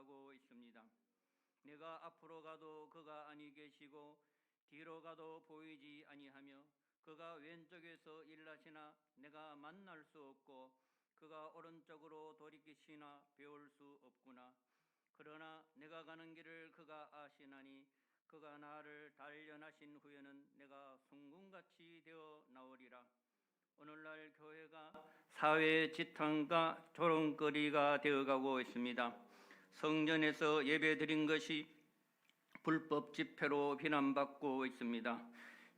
되어가고 있습니다. 내가 앞으로 가도 그가 아니 계시고 뒤로 가도 보이지 아니하며 그가 왼쪽에서 일하시나 내가 만날 수 없고 그가 오른쪽으로 돌이키시나 배울 수 없구나. 그러나 내가 가는 길을 그가 아시나니 그가 나를 단련하신 후에는 내가 순금같이 되어 나오리라. 오늘날 교회가 사회의 지탕과 조롱거리가 되어가고 있습니다. 성전에서 예배드린 것이 불법 집회로 비난받고 있습니다.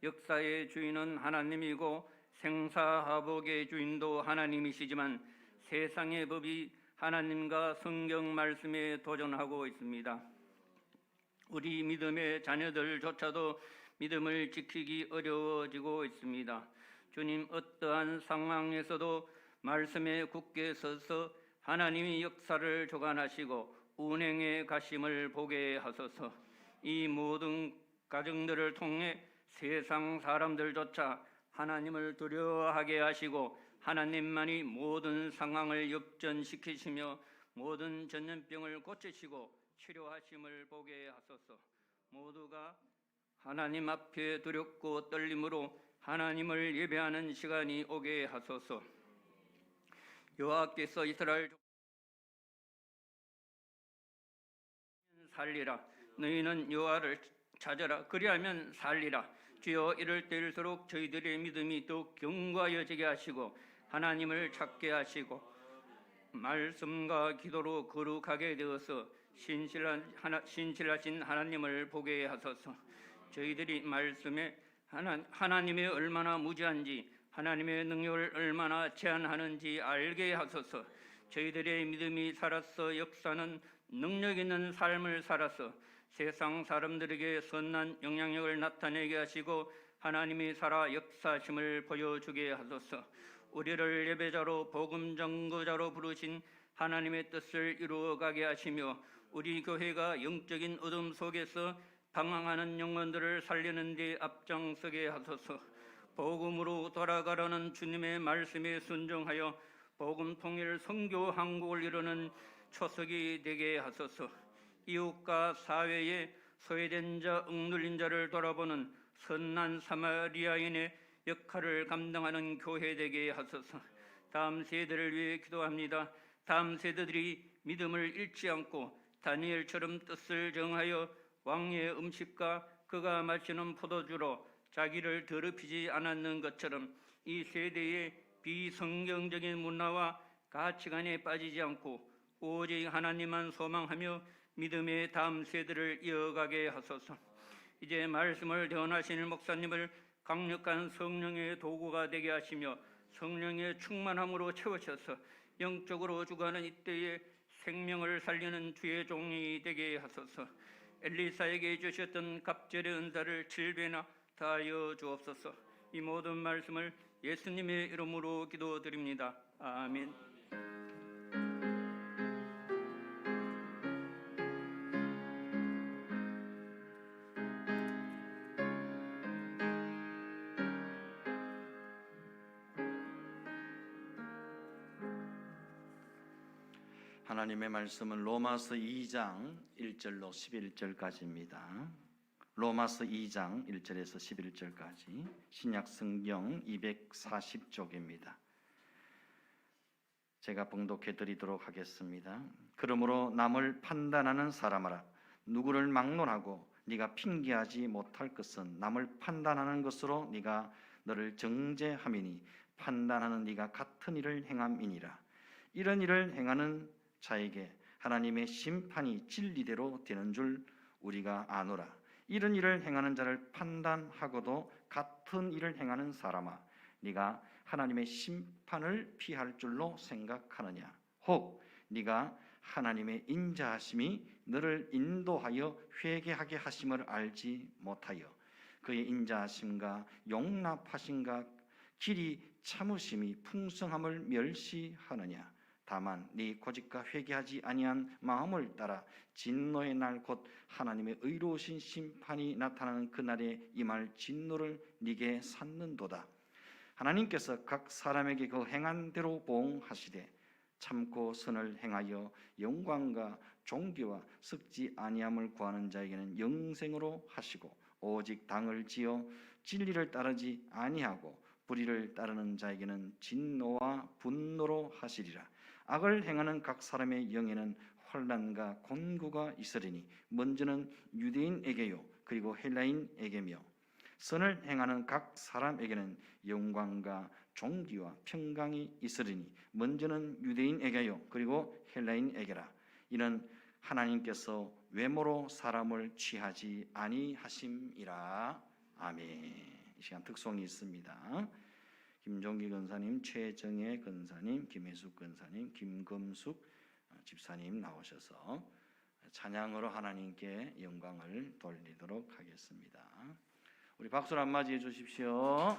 역사의 주인은 하나님이고 생사화복의 주인도 하나님이시지만 세상의 법이 하나님과 성경 말씀에 도전하고 있습니다. 우리 믿음의 자녀들조차도 믿음을 지키기 어려워지고 있습니다. 주님, 어떠한 상황에서도 말씀에 굳게 서서 하나님이 역사를 주관하시고 운행의 가심을 보게 하소서. 이 모든 가정들을 통해 세상 사람들조차 하나님을 두려워하게 하시고 하나님만이 모든 상황을 역전시키시며 모든 전염병을 고치시고 치료하심을 보게 하소서. 모두가 하나님 앞에 두렵고 떨림으로 하나님을 예배하는 시간이 오게 하소서. 여호와께서 이스라엘 살리라. 너희는 여호와를 찾아라. 그리하면 살리라. 주여, 이럴 때일수록 저희들의 믿음이 더 견고하여지게 하시고 하나님을 찾게 하시고 말씀과 기도로 거룩하게 되어서 신실하신 하나님을 보게 하소서. 저희들이 말씀에 하나님의 얼마나 무지한지 하나님의 능력을 얼마나 제한하는지 알게 하소서. 저희들의 믿음이 살아서 역사는 능력 있는 삶을 살아서 세상 사람들에게 선한 영향력을 나타내게 하시고 하나님이 살아 역사심을 보여주게 하소서. 우리를 예배자로 복음 전거자로 부르신 하나님의 뜻을 이루어가게 하시며 우리 교회가 영적인 어둠 속에서 방황하는 영혼들을 살리는 데 앞장서게 하소서. 복음으로 돌아가라는 주님의 말씀에 순종하여 복음 통일 선교 항복을 이루는 초석이 되게 하소서. 이웃과 사회에 소외된 자, 억눌린 자를 돌아보는 선한 사마리아인의 역할을 감당하는 교회 되게 하소서. 다음 세대를 위해 기도합니다. 다음 세대들이 믿음을 잃지 않고 다니엘처럼 뜻을 정하여 왕의 음식과 그가 마시는 포도주로 자기를 더럽히지 않았는 것처럼 이 세대의 비성경적인 문화와 가치관에 빠지지 않고 오직 하나님만 소망하며 믿음의 다음 세대를 이어가게 하소서. 이제 말씀을 대언하시는 목사님을 강력한 성령의 도구가 되게 하시며 성령의 충만함으로 채우셔서 영적으로 주관하는 이때에 생명을 살리는 주의 종이 되게 하소서. 엘리사에게 주셨던 갑절의 은사를 7배나 다하여 주옵소서. 이 모든 말씀을 예수님의 이름으로 기도드립니다. 아멘. 하나님의 말씀은 로마서 2장 1절로 11절까지입니다. 로마서 2장 1절에서 11절까지 신약 성경 240쪽입니다. 제가 봉독해 드리도록 하겠습니다. 그러므로 남을 판단하는 사람아라, 누구를 막론하고 네가 핑계하지 못할 것은 남을 판단하는 것으로 네가 너를 정죄함이니 판단하는 네가 같은 일을 행함이니라. 이런 일을 행하는 자에게 하나님의 심판이 진리대로 되는 줄 우리가 아노라. 이런 일을 행하는 자를 판단하고도 같은 일을 행하는 사람아, 네가 하나님의 심판을 피할 줄로 생각하느냐? 혹 네가 하나님의 인자하심이 너를 인도하여 회개하게 하심을 알지 못하여 그의 인자하심과 용납하심과 길이 참으심이 풍성함을 멸시하느냐? 다만 네 고집과 회개하지 아니한 마음을 따라 진노의 날 곧 하나님의 의로우신 심판이 나타나는 그날에 임할 진노를 네게 샀는도다. 하나님께서 각 사람에게 그 행한 대로 보응하시되 참고 선을 행하여 영광과 존귀와 썩지 아니함을 구하는 자에게는 영생으로 하시고 오직 당을 지어 진리를 따르지 아니하고 불의를 따르는 자에게는 진노와 분노로 하시리라. 악을 행하는 각 사람의 영에는 환난과 곤고가 있으리니 먼저는 유대인에게요 그리고 헬라인에게며 선을 행하는 각 사람에게는 영광과 존귀와 평강이 있으리니 먼저는 유대인에게요 그리고 헬라인에게라. 이는 하나님께서 외모로 사람을 취하지 아니하심이라. 아멘. 이 시간 특송이 있습니다. 김종기 권사님, 최정혜 권사님, 김혜숙 권사님, 김금숙 집사님 나오셔서 찬양으로 하나님께 영광을 돌리도록 하겠습니다. 우리 박수로 한 맞이해 주십시오.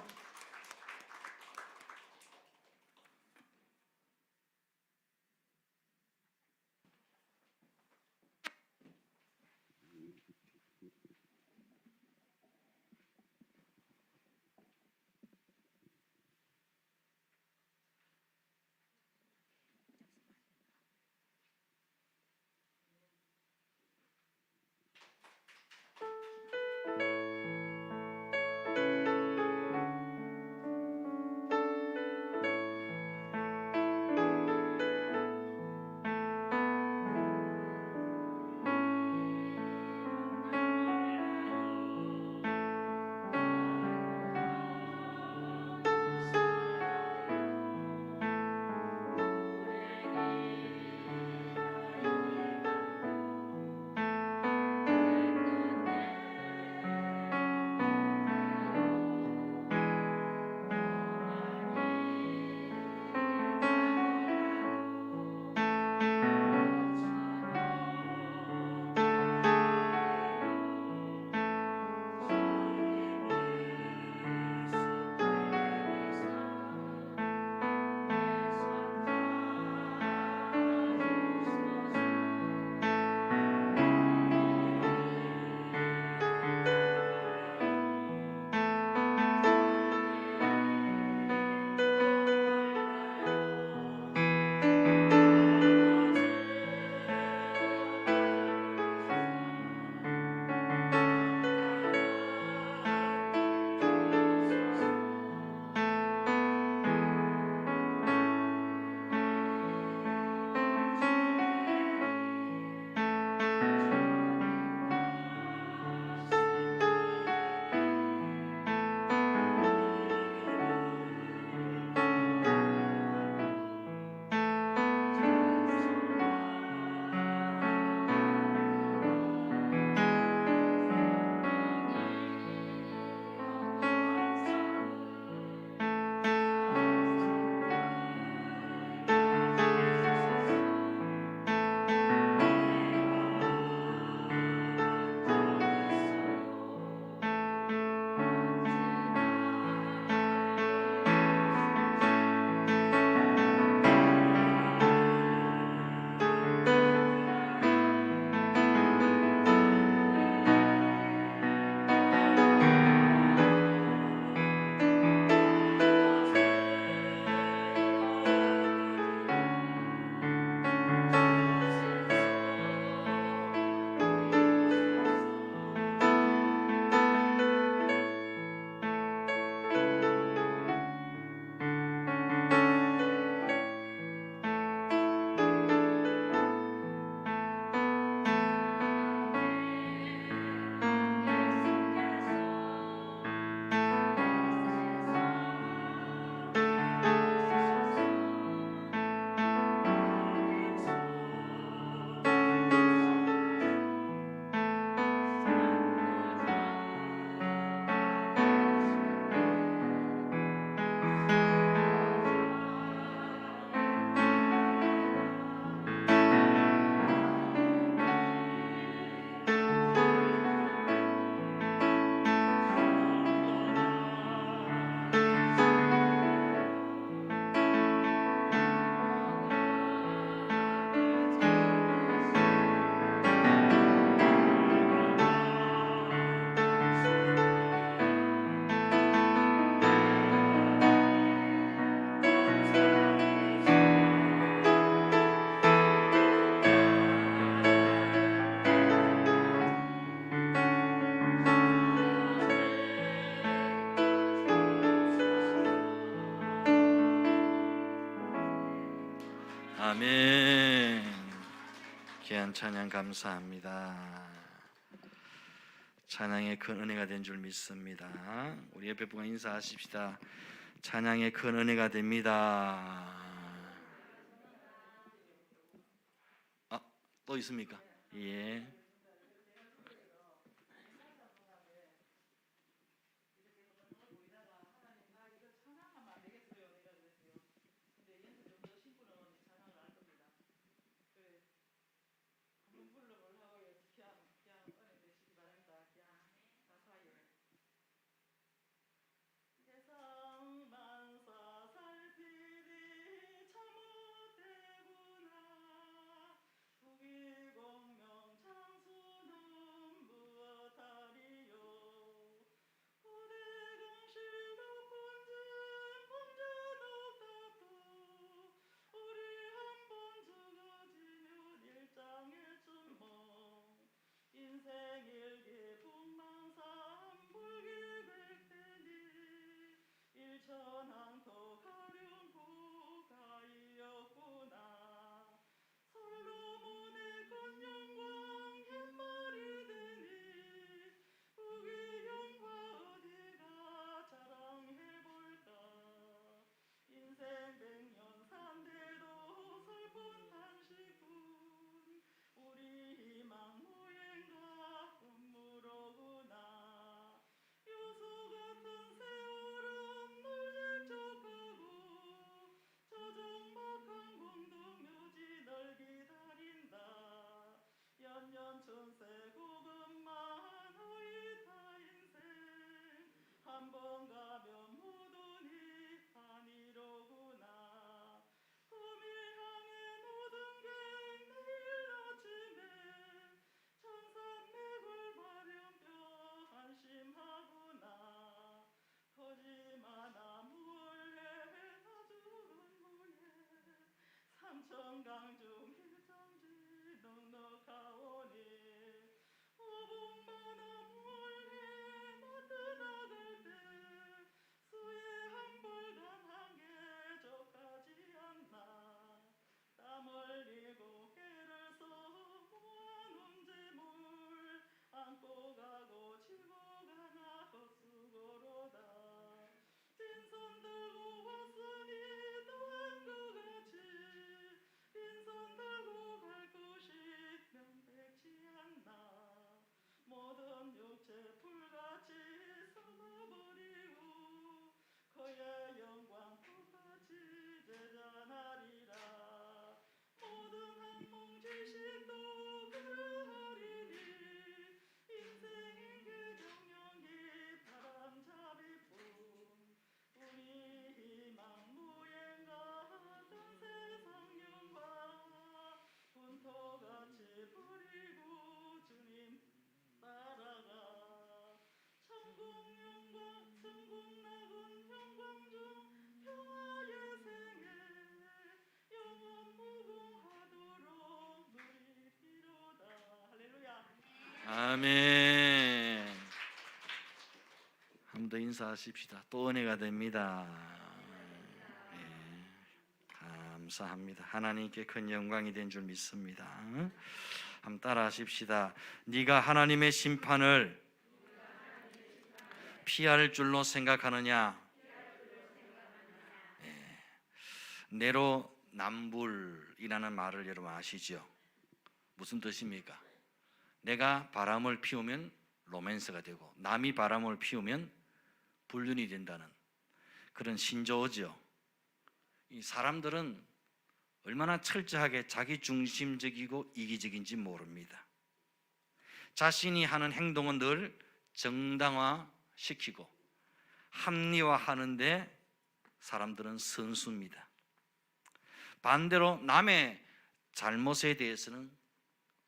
아멘. 귀한 찬양 감사합니다. 찬양의 큰 은혜가 된 줄 믿습니다. 우리 옆에 분과 인사하십시다. 찬양의 큰 은혜가 됩니다. 또 있습니까? 예. 아멘. 한 번 더 인사하십시다. 또 은혜가 됩니다. 감사합니다. 하나님께 큰 영광이 된 줄 믿습니다. 한번 따라하십시다. 네가 하나님의 심판을 피할 줄로 생각하느냐? 내로남불이라는 말을 여러분 아시죠? 무슨 뜻입니까? 내가 바람을 피우면 로맨스가 되고 남이 바람을 피우면 불륜이 된다는 그런 신조어죠. 이 사람들은 얼마나 철저하게 자기중심적이고 이기적인지 모릅니다. 자신이 하는 행동은 늘 정당화시키고 합리화하는데 사람들은 선수입니다. 반대로 남의 잘못에 대해서는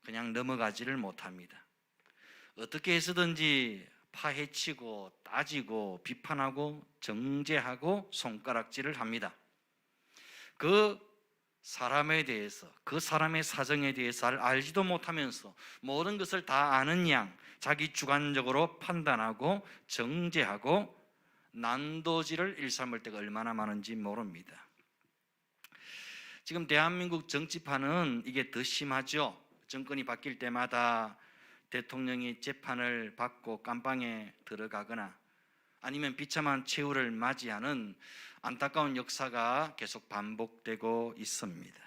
그냥 넘어가지를 못합니다. 어떻게 해서든지 파헤치고 따지고 비판하고 정죄하고 손가락질을 합니다. 그 사람에 대해서, 그 사람의 사정에 대해서 잘 알지도 못하면서 모든 것을 다 아는 양 자기 주관적으로 판단하고 정죄하고 난도질을 일삼을 때가 얼마나 많은지 모릅니다. 지금 대한민국 정치판은 이게 더 심하죠. 정권이 바뀔 때마다 대통령이 재판을 받고 감방에 들어가거나 아니면 비참한 최후를 맞이하는 안타까운 역사가 계속 반복되고 있습니다.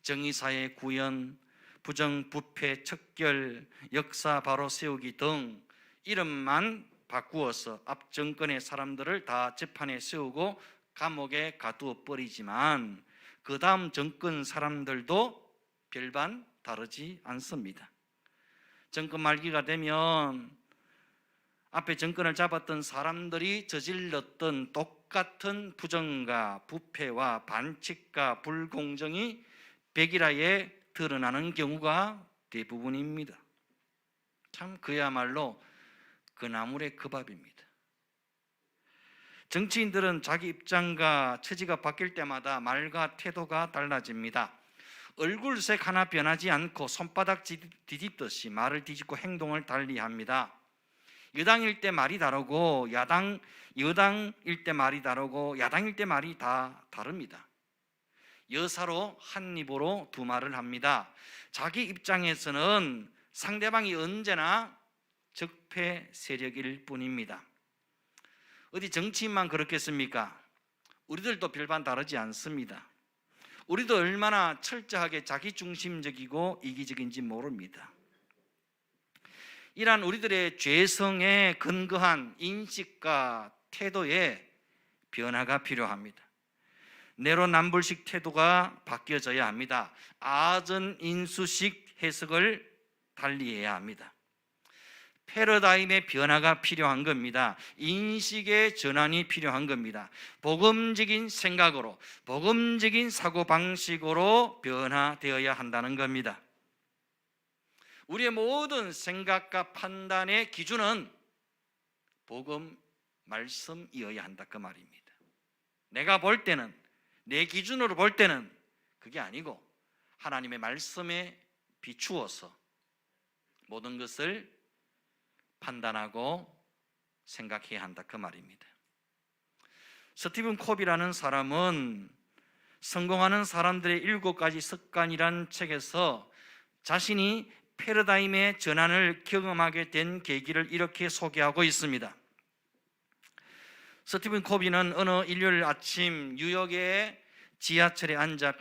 정의사회 구현, 부정부패 척결, 역사 바로 세우기 등 이름만 바꾸어서 앞 정권의 사람들을 다 재판에 세우고 감옥에 가두어 버리지만 그 다음 정권 사람들도 별반 다르지 않습니다. 정권 말기가 되면 앞에 정권을 잡았던 사람들이 저질렀던 똑같은 부정과 부패와 반칙과 불공정이 백일하에 드러나는 경우가 대부분입니다. 참 그야말로 그나물의 그 밥입니다. 정치인들은 자기 입장과 처지가 바뀔 때마다 말과 태도가 달라집니다. 얼굴색 하나 변하지 않고 손바닥 뒤집듯이 말을 뒤집고 행동을 달리합니다. 여당일 때 말이 다르고 여당일 때 말이 다르고 야당일 때 말이 다 다릅니다. 여사로 한 입으로 두 말을 합니다. 자기 입장에서는 상대방이 언제나 적폐 세력일 뿐입니다. 어디 정치인만 그렇겠습니까? 우리들도 별반 다르지 않습니다. 우리도 얼마나 철저하게 자기중심적이고 이기적인지 모릅니다. 이러한 우리들의 죄성에 근거한 인식과 태도에 변화가 필요합니다. 내로남불식 태도가 바뀌어져야 합니다. 아전인수식 해석을 달리해야 합니다. 패러다임의 변화가 필요한 겁니다. 인식의 전환이 필요한 겁니다. 복음적인 생각으로, 복음적인 사고방식으로 변화되어야 한다는 겁니다. 우리의 모든 생각과 판단의 기준은 복음, 말씀이어야 한다 그 말입니다. 내가 볼 때는, 내 기준으로 볼 때는 그게 아니고 하나님의 말씀에 비추어서 모든 것을 판단하고 생각해야 한다 그 말입니다. 스티븐 콥이라는 사람은 성공하는 사람들의 7가지 습관이란 책에서 자신이 패러다임의 전환을 경험하게 된 계기를 이렇게 소개하고 있습니다. 스티븐 콥이는 어느 일요일 아침 뉴욕의 지하철에 앉아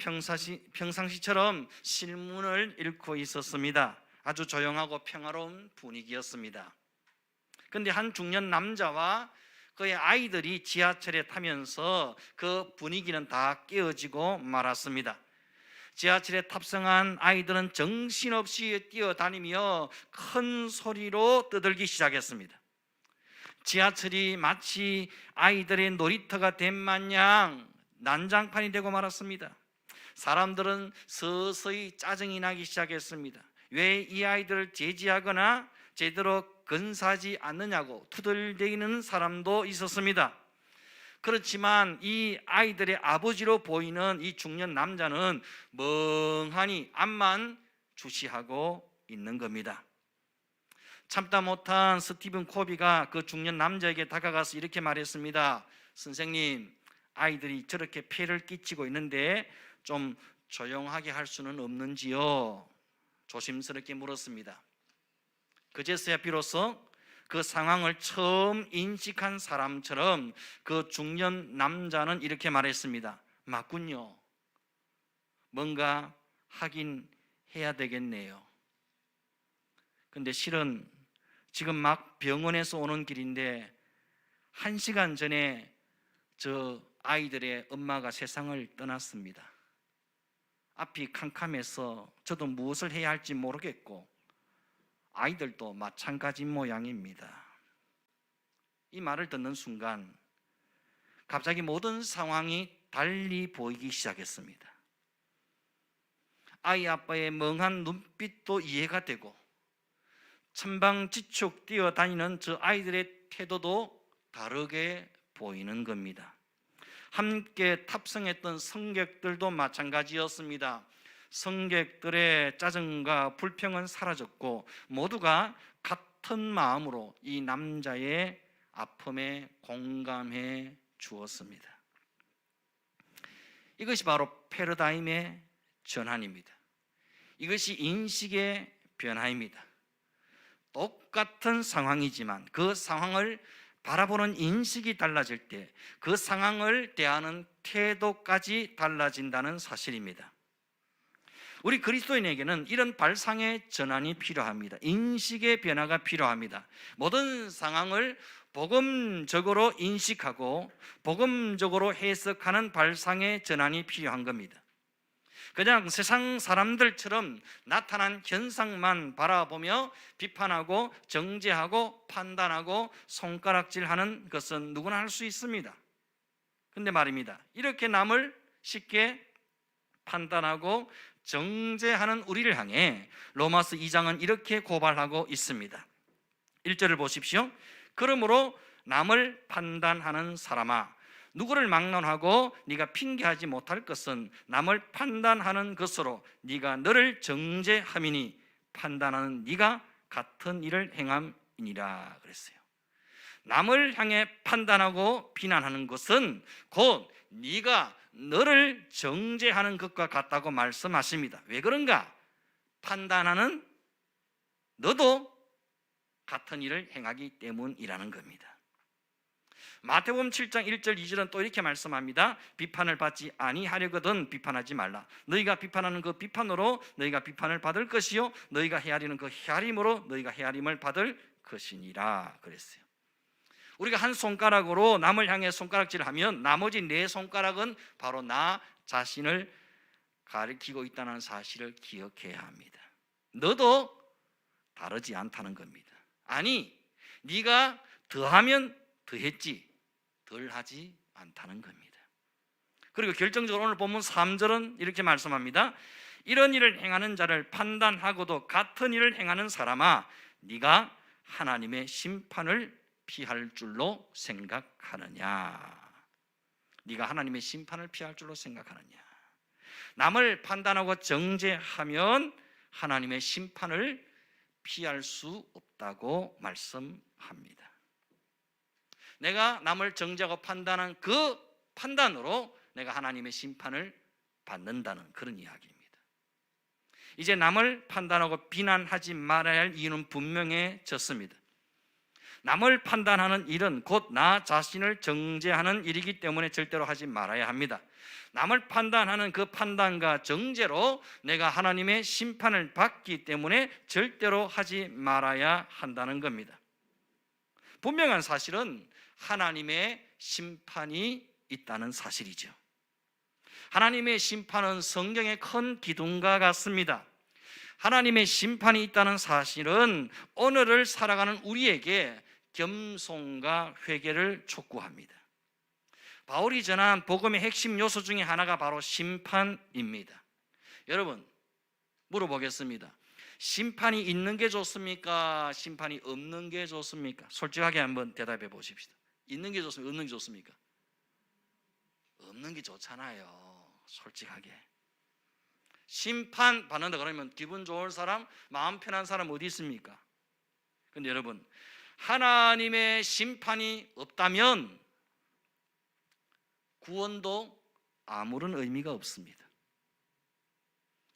평상시처럼 신문을 읽고 있었습니다. 아주 조용하고 평화로운 분위기였습니다. 그런데 한 중년 남자와 그의 아이들이 지하철에 타면서 그 분위기는 다 깨어지고 말았습니다. 지하철에 탑승한 아이들은 정신없이 뛰어다니며 큰 소리로 떠들기 시작했습니다. 지하철이 마치 아이들의 놀이터가 된 마냥 난장판이 되고 말았습니다. 사람들은 서서히 짜증이 나기 시작했습니다. 왜 이 아이들을 제지하거나 제대로 건사하지 않느냐고 투덜대는 사람도 있었습니다. 그렇지만 이 아이들의 아버지로 보이는 이 중년 남자는 멍하니 앞만 주시하고 있는 겁니다. 참다 못한 스티븐 콥이가 그 중년 남자에게 다가가서 이렇게 말했습니다. 선생님, 아이들이 저렇게 폐를 끼치고 있는데 좀 조용하게 할 수는 없는지요? 조심스럽게 물었습니다. 그제서야 비로소 그 상황을 처음 인식한 사람처럼 그 중년 남자는 이렇게 말했습니다. 맞군요. 뭔가 하긴 해야 되겠네요. 근데 실은 지금 막 병원에서 오는 길인데 1시간 전에 저 아이들의 엄마가 세상을 떠났습니다. 앞이 캄캄해서 저도 무엇을 해야 할지 모르겠고 아이들도 마찬가지인 모양입니다. 이 말을 듣는 순간 갑자기 모든 상황이 달리 보이기 시작했습니다. 아이 아빠의 멍한 눈빛도 이해가 되고 천방지축 뛰어다니는 저 아이들의 태도도 다르게 보이는 겁니다. 함께 탑승했던 승객들도 마찬가지였습니다. 승객들의 짜증과 불평은 사라졌고 모두가 같은 마음으로 이 남자의 아픔에 공감해 주었습니다. 이것이 바로 패러다임의 전환입니다. 이것이 인식의 변화입니다. 똑같은 상황이지만 그 상황을 바라보는 인식이 달라질 때 그 상황을 대하는 태도까지 달라진다는 사실입니다. 우리 그리스도인에게는 이런 발상의 전환이 필요합니다. 인식의 변화가 필요합니다. 모든 상황을 복음적으로 인식하고 복음적으로 해석하는 발상의 전환이 필요한 겁니다. 그냥 세상 사람들처럼 나타난 현상만 바라보며 비판하고 정죄하고 판단하고 손가락질하는 것은 누구나 할 수 있습니다. 근데 말입니다, 이렇게 남을 쉽게 판단하고 정죄하는 우리를 향해 로마서 2장은 이렇게 고발하고 있습니다. 1절을 보십시오. 그러므로 남을 판단하는 사람아, 누구를 막론하고 네가 핑계하지 못할 것은 남을 판단하는 것으로 네가 너를 정죄함이니 판단하는 네가 같은 일을 행함이니라 그랬어요. 남을 향해 판단하고 비난하는 것은 곧 네가 너를 정죄하는 것과 같다고 말씀하십니다. 왜 그런가? 판단하는 너도 같은 일을 행하기 때문이라는 겁니다. 마태복음 7장 1절 2절은 또 이렇게 말씀합니다. 비판을 받지 아니하려거든 비판하지 말라. 너희가 비판하는 그 비판으로 너희가 비판을 받을 것이요 너희가 헤아리는 그 헤아림으로 너희가 헤아림을 받을 것이니라 그랬어요. 우리가 한 손가락으로 남을 향해 손가락질하면 나머지 네 손가락은 바로 나 자신을 가리키고 있다는 사실을 기억해야 합니다. 너도 다르지 않다는 겁니다. 아니, 네가 더하면 더했지 덜하지 않다는 겁니다. 그리고 결정적으로 오늘 본문 3절은 이렇게 말씀합니다. 이런 일을 행하는 자를 판단하고도 같은 일을 행하는 사람아, 네가 하나님의 심판을 피할 줄로 생각하느냐. 네가 하나님의 심판을 피할 줄로 생각하느냐. 남을 판단하고 정죄하면 하나님의 심판을 피할 수 없다고 말씀합니다. 내가 남을 정죄하고 판단한 그 판단으로 내가 하나님의 심판을 받는다는 그런 이야기입니다. 이제 남을 판단하고 비난하지 말아야 할 이유는 분명해졌습니다. 남을 판단하는 일은 곧 나 자신을 정죄하는 일이기 때문에 절대로 하지 말아야 합니다. 남을 판단하는 그 판단과 정죄로 내가 하나님의 심판을 받기 때문에 절대로 하지 말아야 한다는 겁니다. 분명한 사실은 하나님의 심판이 있다는 사실이죠. 하나님의 심판은 성경의 큰 기둥과 같습니다. 하나님의 심판이 있다는 사실은 오늘을 살아가는 우리에게 겸손과 회개를 촉구합니다. 바울이 전한 복음의 핵심 요소 중에 하나가 바로 심판입니다. 여러분, 물어보겠습니다. 심판이 있는 게 좋습니까? 심판이 없는 게 좋습니까? 솔직하게 한번 대답해 보십시다. 있는 게 좋습니까? 없는 게 좋습니까? 없는 게 좋잖아요. 솔직하게. 심판 받는다 그러면 기분 좋을 사람, 마음 편한 사람 어디 있습니까? 근데 여러분, 하나님의 심판이 없다면 구원도 아무런 의미가 없습니다.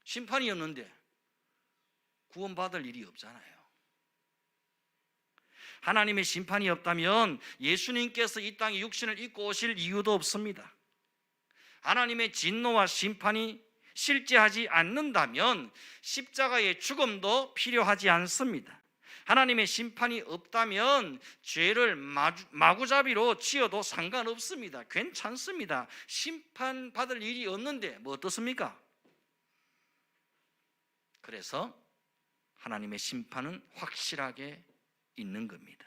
심판이 없는데 구원받을 일이 없잖아요. 하나님의 심판이 없다면 예수님께서 이 땅에 육신을 입고 오실 이유도 없습니다. 하나님의 진노와 심판이 실제하지 않는다면 십자가의 죽음도 필요하지 않습니다. 하나님의 심판이 없다면 죄를 마구잡이로 치어도 상관없습니다. 괜찮습니다. 심판받을 일이 없는데 뭐 어떻습니까? 그래서 하나님의 심판은 확실하게 있는 겁니다.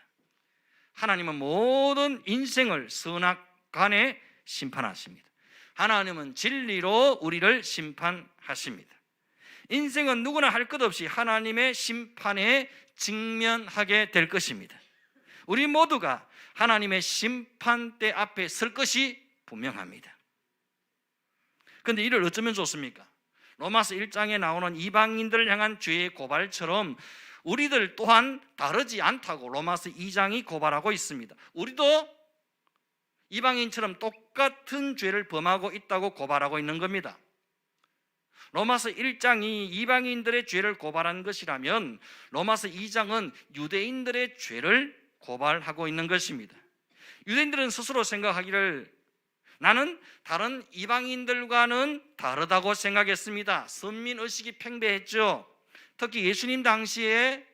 하나님은 모든 인생을 선악간에 심판하십니다. 하나님은 진리로 우리를 심판하십니다. 인생은 누구나 할 것 없이 하나님의 심판에 직면하게 될 것입니다. 우리 모두가 하나님의 심판대 앞에 설 것이 분명합니다. 그런데 이를 어쩌면 좋습니까? 로마서 1장에 나오는 이방인들을 향한 죄의 고발처럼 우리들 또한 다르지 않다고 로마서 2장이 고발하고 있습니다. 우리도 이방인처럼 똑같은 죄를 범하고 있다고 고발하고 있는 겁니다. 로마서 1장이 이방인들의 죄를 고발한 것이라면 로마서 2장은 유대인들의 죄를 고발하고 있는 것입니다. 유대인들은 스스로 생각하기를 나는 다른 이방인들과는 다르다고 생각했습니다. 선민의식이 팽배했죠. 특히 예수님 당시에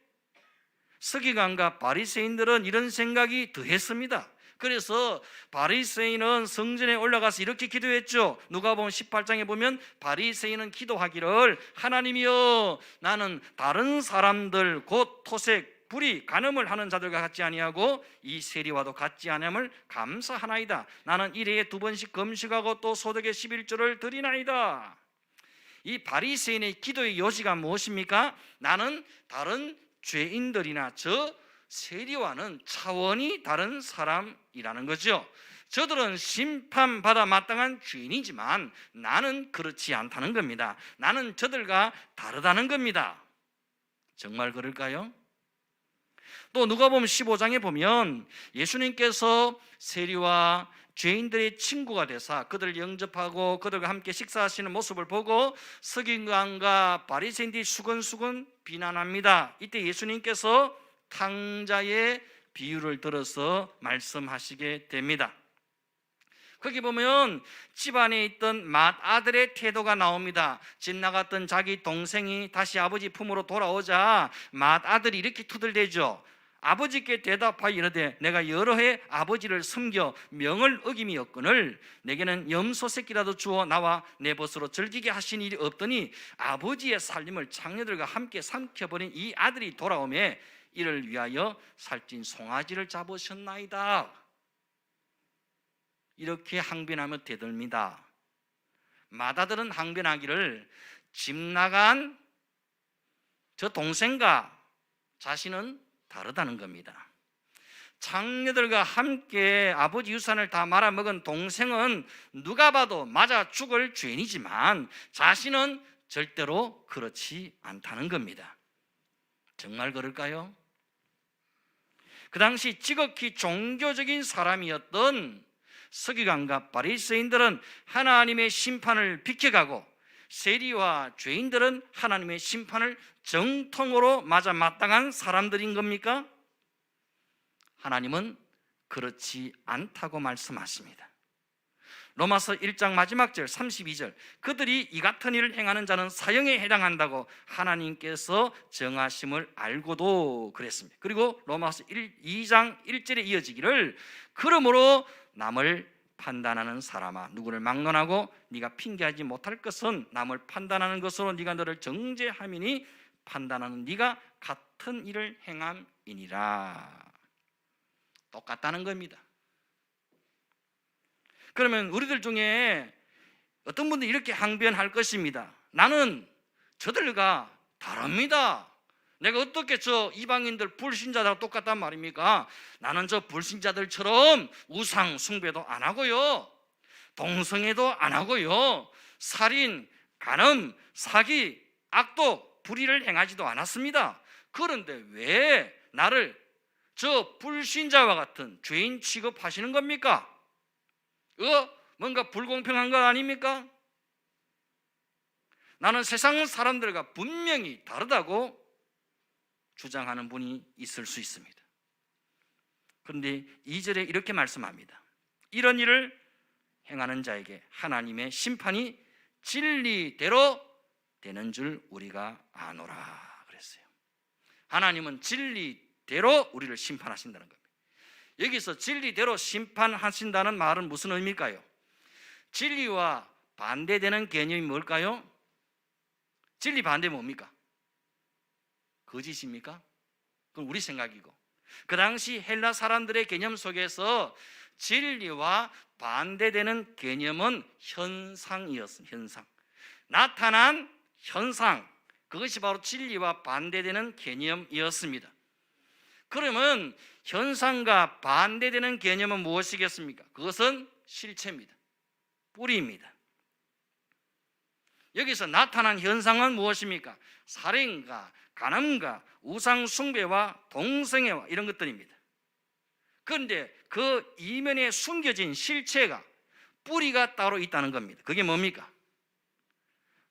서기관과 바리새인들은 이런 생각이 더했습니다. 그래서 바리새인은 성전에 올라가서 이렇게 기도했죠. 누가복음 18장에 보면 바리새인은 기도하기를 하나님이여 나는 다른 사람들 곧 토색, 불의, 간음을 하는 자들과 같지 아니하고 이 세리와도 같지 아니함을 감사하나이다. 나는 일해에 2번씩 금식하고 또 소득의 11조를 드리나이다. 이 바리새인의 기도의 요지가 무엇입니까? 나는 다른 죄인들이나 저 세리와는 차원이 다른 사람이라는 거죠. 저들은 심판받아 마땅한 죄인이지만 나는 그렇지 않다는 겁니다. 나는 저들과 다르다는 겁니다. 정말 그럴까요? 또 누가복음 15장에 보면 예수님께서 세리와 죄인들의 친구가 되사 그들을 영접하고 그들과 함께 식사하시는 모습을 보고 서기관과 바리새인들이 수근수근 비난합니다. 이때 예수님께서 탕자의 비유를 들어서 말씀하시게 됩니다. 거기 보면 집안에 있던 맏아들의 태도가 나옵니다. 집 나갔던 자기 동생이 다시 아버지 품으로 돌아오자 맏아들이 이렇게 투덜대죠. 아버지께 대답하여 이르되 내가 여러 해 아버지를 섬겨 명을 어김이었거늘 내게는 염소 새끼라도 주어 나와 내 벗으로 즐기게 하신 일이 없더니 아버지의 살림을 장녀들과 함께 삼켜버린 이 아들이 돌아오매 이를 위하여 살찐 송아지를 잡으셨나이다. 이렇게 항변하며 대들입니다. 맏아들은 항변하기를 집 나간 저 동생과 자신은 다르다는 겁니다. 장녀들과 함께 아버지 유산을 다 말아먹은 동생은 누가 봐도 맞아 죽을 죄인이지만 자신은 절대로 그렇지 않다는 겁니다. 정말 그럴까요? 그 당시 지극히 종교적인 사람이었던 서기관과 바리새인들은 하나님의 심판을 비켜가고 세리와 죄인들은 하나님의 심판을 정통으로 맞아 마땅한 사람들인 겁니까? 하나님은 그렇지 않다고 말씀하십니다. 로마서 1장 마지막 절 32절 그들이 이 같은 일을 행하는 자는 사형에 해당한다고 하나님께서 정하심을 알고도 그랬습니다. 그리고 로마서 2장 1절에 이어지기를 그러므로 남을 판단하는 사람아 누구를 막론하고 네가 핑계하지 못할 것은 남을 판단하는 것으로 네가 너를 정죄함이니 판단하는 네가 같은 일을 행함이니라. 똑같다는 겁니다. 그러면 우리들 중에 어떤 분들이 이렇게 항변할 것입니다. 나는 저들과 다릅니다. 내가 어떻게 저 이방인들 불신자들과 똑같단 말입니까? 나는 저 불신자들처럼 우상 숭배도 안 하고요, 동성애도 안 하고요, 살인, 간음, 사기, 악독, 불의를 행하지도 않았습니다. 그런데 왜 나를 저 불신자와 같은 죄인 취급하시는 겁니까? 뭔가 불공평한 거 아닙니까? 나는 세상 사람들과 분명히 다르다고 주장하는 분이 있을 수 있습니다. 그런데 2절에 이렇게 말씀합니다. 이런 일을 행하는 자에게 하나님의 심판이 진리대로 되는 줄 우리가 아노라 그랬어요. 하나님은 진리대로 우리를 심판하신다는 겁니다. 여기서 진리대로 심판하신다는 말은 무슨 의미일까요? 진리와 반대되는 개념이 뭘까요? 진리 반대 뭡니까? 거짓입니까? 그건 우리 생각이고, 그 당시 헬라 사람들의 개념 속에서 진리와 반대되는 개념은 현상이었습니다. 현상, 나타난 현상, 그것이 바로 진리와 반대되는 개념이었습니다. 그러면 현상과 반대되는 개념은 무엇이겠습니까? 그것은 실체입니다. 뿌리입니다. 여기서 나타난 현상은 무엇입니까? 살인과 간음과 우상 숭배와 동성애와 이런 것들입니다. 그런데 그 이면에 숨겨진 실체가, 뿌리가 따로 있다는 겁니다. 그게 뭡니까?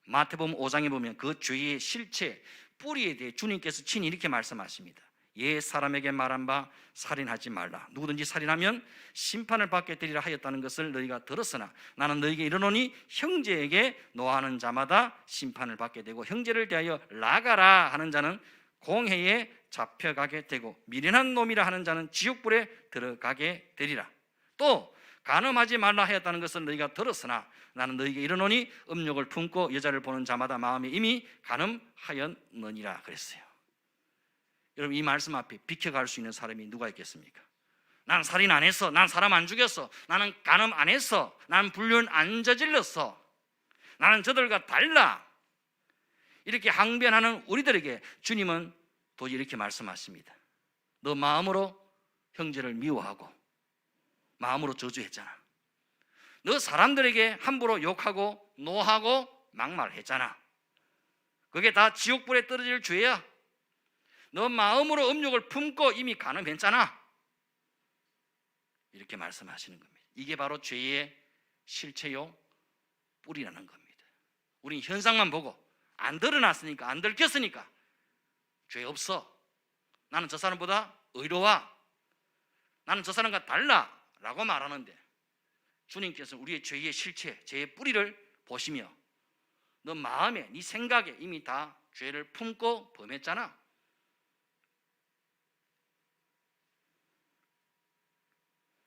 마태복음 5장에 보면 그 죄의 실체, 뿌리에 대해 주님께서 친히 이렇게 말씀하십니다. 옛 사람에게 말한 바 살인하지 말라. 누구든지 살인하면 심판을 받게 되리라 하였다는 것을 너희가 들었으나 나는 너희에게 이르노니 형제에게 노하는 자마다 심판을 받게 되고 형제를 대하여 나가라 하는 자는 공회에 잡혀가게 되고 미련한 놈이라 하는 자는 지옥불에 들어가게 되리라. 또 간음하지 말라 하였다는 것을 너희가 들었으나 나는 너희에게 이르노니 음욕을 품고 여자를 보는 자마다 마음에 이미 간음하였느니라 그랬어요. 여러분, 이 말씀 앞에 비켜갈 수 있는 사람이 누가 있겠습니까? 난 살인 안 했어, 난 사람 안 죽였어, 나는 간음 안 했어, 나는 불륜 안 저질렀어, 나는 저들과 달라, 이렇게 항변하는 우리들에게 주님은 도저히 이렇게 말씀하십니다. 너 마음으로 형제를 미워하고 마음으로 저주했잖아. 너 사람들에게 함부로 욕하고 노하고 막말했잖아. 그게 다 지옥불에 떨어질 죄야. 너 마음으로 음욕을 품고 이미 간음했잖아. 이렇게 말씀하시는 겁니다. 이게 바로 죄의 실체요 뿌리라는 겁니다. 우린 현상만 보고 안 드러났으니까, 안 들켰으니까 죄 없어, 나는 저 사람보다 의로워, 나는 저 사람과 달라 라고 말하는데, 주님께서는 우리의 죄의 실체, 죄의 뿌리를 보시며 너 마음에, 네 생각에 이미 다 죄를 품고 범했잖아.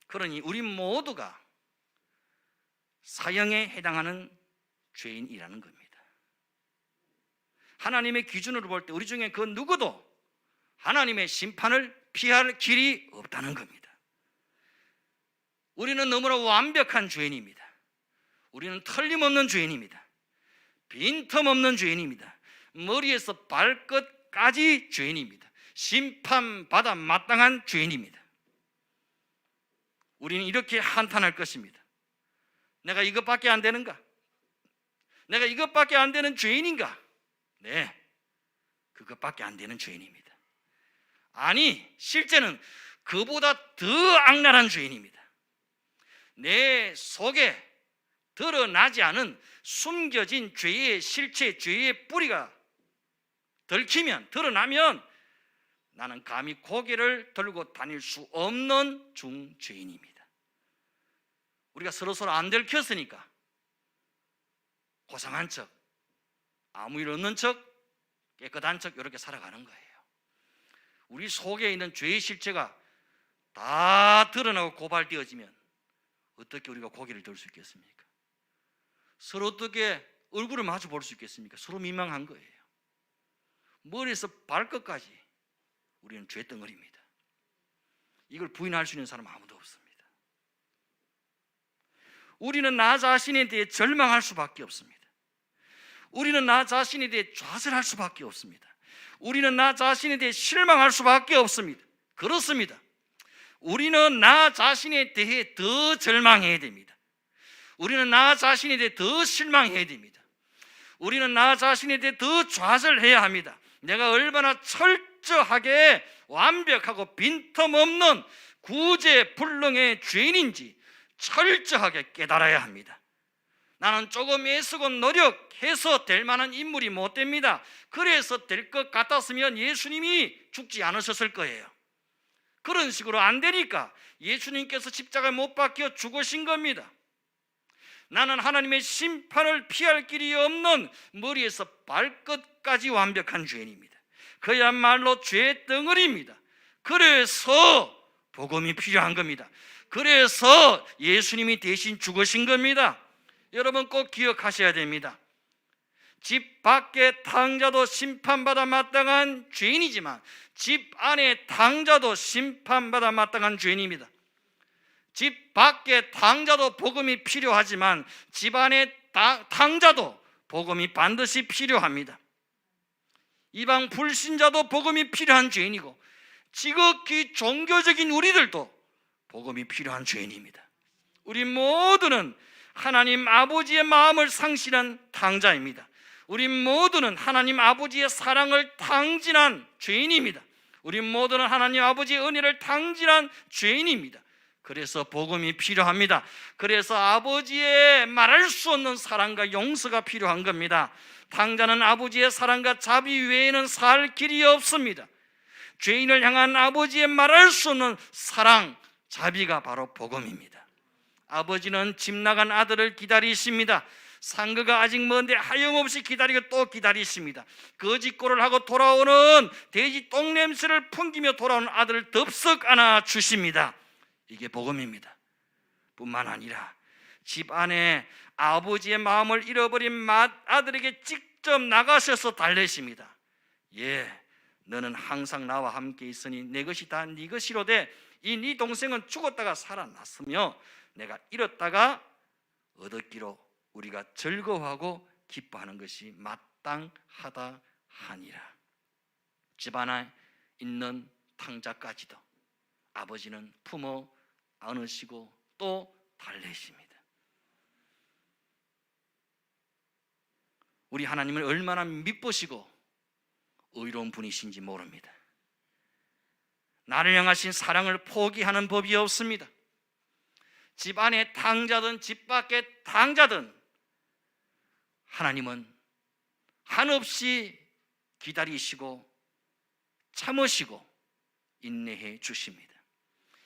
그러니 우리 모두가 사형에 해당하는 죄인이라는 겁니다. 하나님의 기준으로 볼 때 우리 중에 그 누구도 하나님의 심판을 피할 길이 없다는 겁니다. 우리는 너무나 완벽한 죄인입니다. 우리는 틀림없는 죄인입니다. 빈틈없는 죄인입니다. 머리에서 발끝까지 죄인입니다. 심판받아 마땅한 죄인입니다. 우리는 이렇게 한탄할 것입니다. 내가 이것밖에 안 되는가? 내가 이것밖에 안 되는 죄인인가? 네, 그것밖에 안 되는 죄인입니다. 아니, 실제는 그보다 더 악랄한 죄인입니다. 내 속에 드러나지 않은 숨겨진 죄의 실체, 죄의 뿌리가 들키면, 드러나면 나는 감히 고개를 들고 다닐 수 없는 중죄인입니다. 우리가 서로서로 안 들켰으니까 고상한 척, 아무 일 없는 척, 깨끗한 척 이렇게 살아가는 거예요. 우리 속에 있는 죄의 실체가 다 드러나고 고발되어지면 어떻게 우리가 고개를 들 수 있겠습니까? 서로 어떻게 얼굴을 마주 볼 수 있겠습니까? 서로 민망한 거예요. 머리에서 발끝까지 우리는 죄덩어리입니다. 이걸 부인할 수 있는 사람은 아무도 없습니다. 우리는 나 자신에 대해 절망할 수밖에 없습니다. 우리는 나 자신에 대해 좌절할 수밖에 없습니다. 우리는 나 자신에 대해 실망할 수밖에 없습니다. 그렇습니다. 우리는 나 자신에 대해 더 절망해야 됩니다. 우리는 나 자신에 대해 더 실망해야 됩니다. 우리는 나 자신에 대해 더 좌절해야 합니다. 내가 얼마나 철저하게 완벽하고 빈틈없는 구제불능의 죄인인지 철저하게 깨달아야 합니다. 나는 조금 애쓰고 노력해서 될 만한 인물이 못 됩니다. 그래서 될 것 같았으면 예수님이 죽지 않으셨을 거예요. 그런 식으로 안 되니까 예수님께서 십자가에 못 박혀 죽으신 겁니다. 나는 하나님의 심판을 피할 길이 없는 머리에서 발끝까지 완벽한 죄인입니다. 그야말로 죄덩어리입니다. 그래서 복음이 필요한 겁니다. 그래서 예수님이 대신 죽으신 겁니다. 여러분 꼭 기억하셔야 됩니다. 집 밖의 탕자도 심판받아 마땅한 죄인이지만 집 안의 탕자도 심판받아 마땅한 죄인입니다. 집 밖의 탕자도 복음이 필요하지만 집 안의 탕자도 복음이 반드시 필요합니다. 이방 불신자도 복음이 필요한 죄인이고 지극히 종교적인 우리들도 복음이 필요한 죄인입니다. 우리 모두는 하나님 아버지의 마음을 상실한 탕자입니다. 우리 모두는 하나님 아버지의 사랑을 탕진한 죄인입니다. 우리 모두는 하나님 아버지의 은혜를 탕진한 죄인입니다. 그래서 복음이 필요합니다. 그래서 아버지의 말할 수 없는 사랑과 용서가 필요한 겁니다. 당자는 아버지의 사랑과 자비 외에는 살 길이 없습니다. 죄인을 향한 아버지의 말할 수 없는 사랑, 자비가 바로 복음입니다. 아버지는 집 나간 아들을 기다리십니다. 상거가 아직 먼데 하염없이 기다리고 또 기다리십니다. 거짓골을 하고 돌아오는 돼지 똥냄새를 풍기며 돌아오는 아들을 덥석 안아 주십니다. 이게 복음입니다. 뿐만 아니라 집 안에 아버지의 마음을 잃어버린 아들에게 직접 나가셔서 달래십니다. 예, 너는 항상 나와 함께 있으니 내 것이 다 네 것이로되 이 네 동생은 죽었다가 살아났으며 내가 잃었다가 얻었기로 우리가 즐거워하고 기뻐하는 것이 마땅하다 하니라. 집 안에 있는 탕자까지도 아버지는 품어 안으시고 또 달래십니다. 우리 하나님을 얼마나 미쁘시고 의로운 분이신지 모릅니다. 나를 향하신 사랑을 포기하는 법이 없습니다. 집 안에 탕자든 집 밖에 탕자든 하나님은 한없이 기다리시고 참으시고 인내해 주십니다.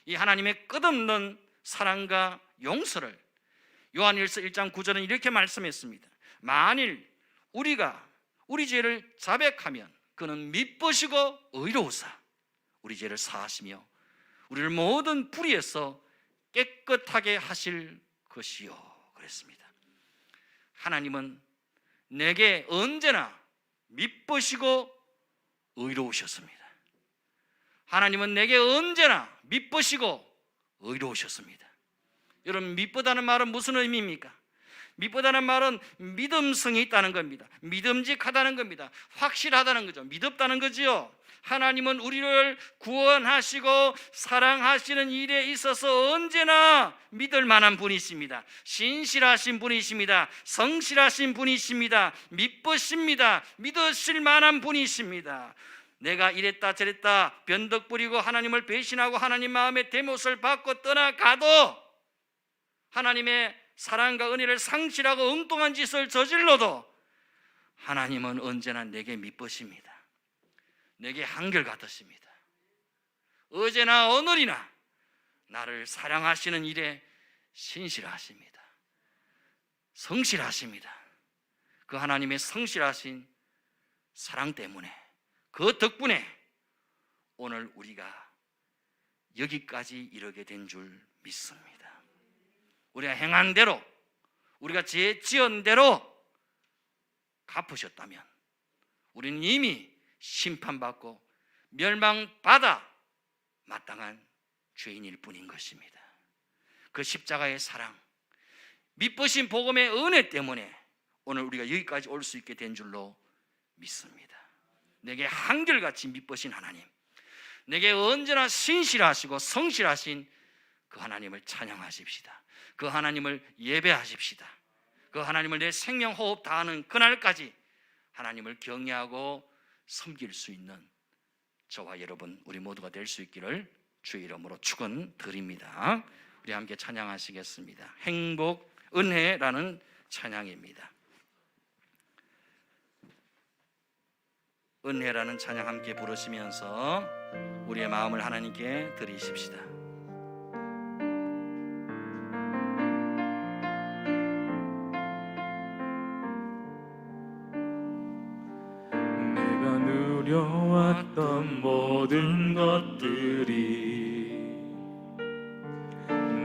이 하나님의 끝없는 사랑과 용서를 요한일서 1장 9절은 이렇게 말씀했습니다. 만일 우리가 우리 죄를 자백하면 그는 미쁘시고 의로우사 우리 죄를 사하시며 우리를 모든 불의에서 깨끗하게 하실 것이요 그랬습니다. 하나님은 내게 언제나 미쁘시고 의로우셨습니다. 하나님은 내게 언제나 미쁘시고 의로우셨습니다. 여러분, 미쁘다는 말은 무슨 의미입니까? 미쁘다는 말은 믿음성이 있다는 겁니다. 믿음직하다는 겁니다. 확실하다는 거죠. 믿었다는 거지요. 하나님은 우리를 구원하시고 사랑하시는 일에 있어서 언제나 믿을 만한 분이십니다. 신실하신 분이십니다. 성실하신 분이십니다. 미쁘십니다. 믿으실 만한 분이십니다. 내가 이랬다 저랬다 변덕 부리고 하나님을 배신하고 하나님 마음의 대못을 받고 떠나가도 하나님의 사랑과 은혜를 상실하고 엉뚱한 짓을 저질러도 하나님은 언제나 내게 미쁘십니다. 내게 한결같으십니다. 어제나 오늘이나 나를 사랑하시는 일에 신실하십니다. 성실하십니다. 그 하나님의 성실하신 사랑 때문에 그 덕분에 오늘 우리가 여기까지 이르게 된 줄 믿습니다. 우리가 행한 대로 우리가 죄 지은 대로 갚으셨다면 우리는 이미 심판받고 멸망받아 마땅한 죄인일 뿐인 것입니다. 그 십자가의 사랑, 미쁘신 복음의 은혜 때문에 오늘 우리가 여기까지 올 수 있게 된 줄로 믿습니다. 내게 한결같이 미쁘신 하나님, 내게 언제나 신실하시고 성실하신 그 하나님을 찬양하십시다. 그 하나님을 예배하십시다. 그 하나님을 내 생명 호흡 다하는 그날까지 하나님을 경외하고 섬길 수 있는 저와 여러분 우리 모두가 될 수 있기를 주의 이름으로 축원드립니다. 우리 함께 찬양하시겠습니다. 행복 은혜라는 찬양입니다. 은혜라는 찬양 함께 부르시면서 우리의 마음을 하나님께 드리십시다. 내가 누려왔던 모든 것들이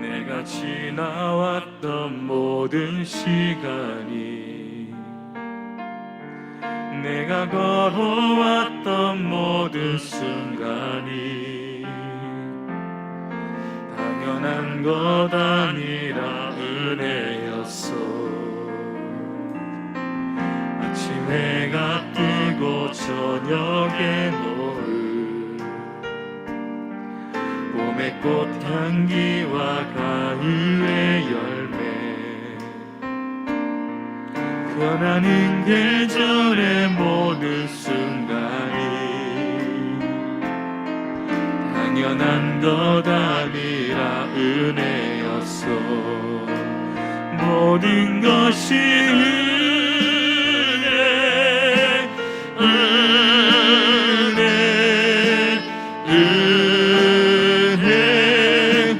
내가 지나왔던 모든 시간이 내가 걸어왔던 모든 순간이 당연한 것 아니라 은혜였어. 아침 해가 뜨고 저녁에 노을 봄의 꽃향기와 가을의 열매 변하는 계절의 모든 순간이 당연한 것 아니라 은혜였소. 모든 것이 은혜, 은혜, 은혜,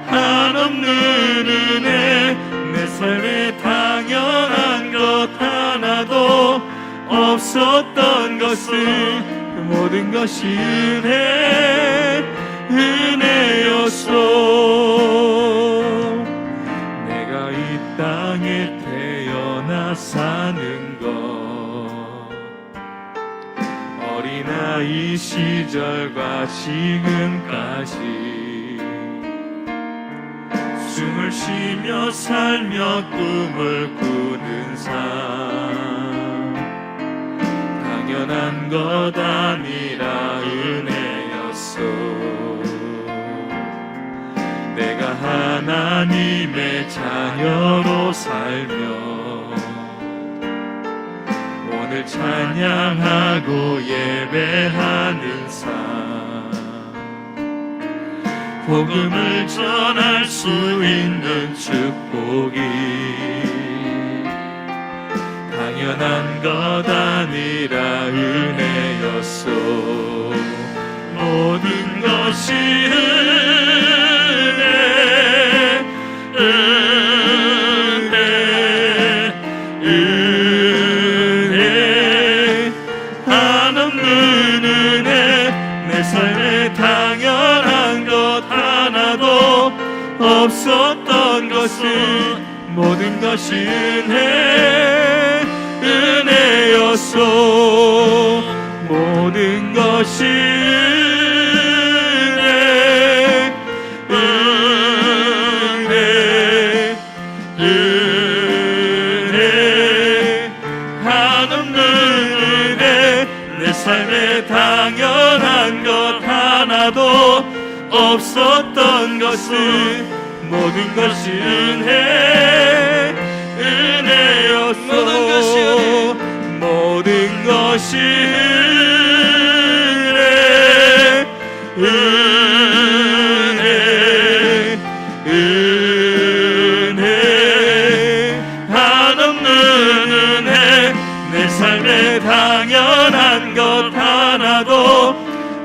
한없는 은혜. 내 삶에 당연한 것 하나도 없었던 것은 모든 것이 은혜, 은혜였소. 내가 이 땅에 태어나 사는 것, 어린아이 시절과 지금까지 숨을 쉬며 살며 꿈을 꾸는 삶, 당연한 것 아니라 은혜였소. 내가 하나님의 자녀로 살며 오늘 찬양하고 예배하는 삶, 복음을 전할 수 있는 축복이 당연한 것 아니라 은혜였소. 모든 것이 은혜, 은혜, 은혜, 한없는 은혜. 내 삶에 당연한 것 하나도 없었던 것은 모든 것이 은혜, 은혜였소. 모든 것이 은혜, 은혜, 은혜, 한없는 은혜. 내 삶에 당연한 것 하나도 없었던 것은 모든 것이 은혜, 은혜였소. 모든 것이 은혜, 은혜, 은혜, 한없는 은혜. 내 삶에 당연한 것 하나도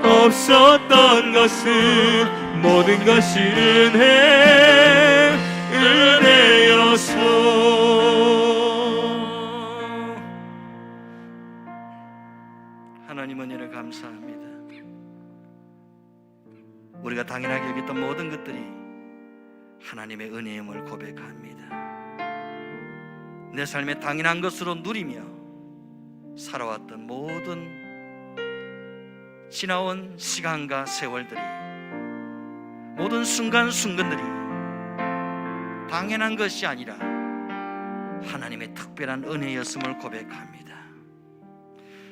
없었던 것은 모든 것이 은혜, 은혜였소. 하나님 은혜를 감사합니다. 우리가 당연하게 여겼던 모든 것들이 하나님의 은혜임을 고백합니다. 내 삶에 당연한 것으로 누리며 살아왔던 모든 지나온 시간과 세월들이, 모든 순간순간들이 당연한 것이 아니라 하나님의 특별한 은혜였음을 고백합니다.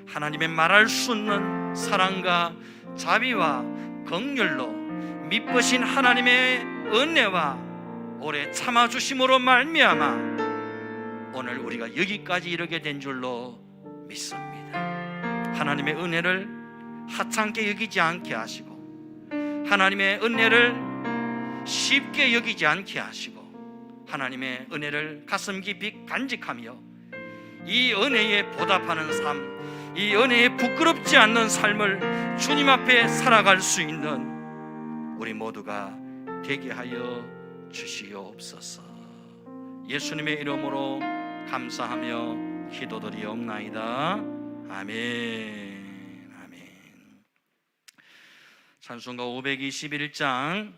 하나님의 말할 수 없는 사랑과 자비와 긍휼로 미쁘신 하나님의 은혜와 오래 참아주심으로 말미암아 오늘 우리가 여기까지 이르게 된 줄로 믿습니다. 하나님의 은혜를 하찮게 여기지 않게 하시고 하나님의 은혜를 쉽게 여기지 않게 하시고 하나님의 은혜를 가슴 깊이 간직하며 이 은혜에 보답하는 삶, 이 은혜에 부끄럽지 않는 삶을 주님 앞에 살아갈 수 있는 우리 모두가 되게 하여 주시옵소서. 예수님의 이름으로 감사하며 기도드리옵나이다. 아멘. 찬송가 521장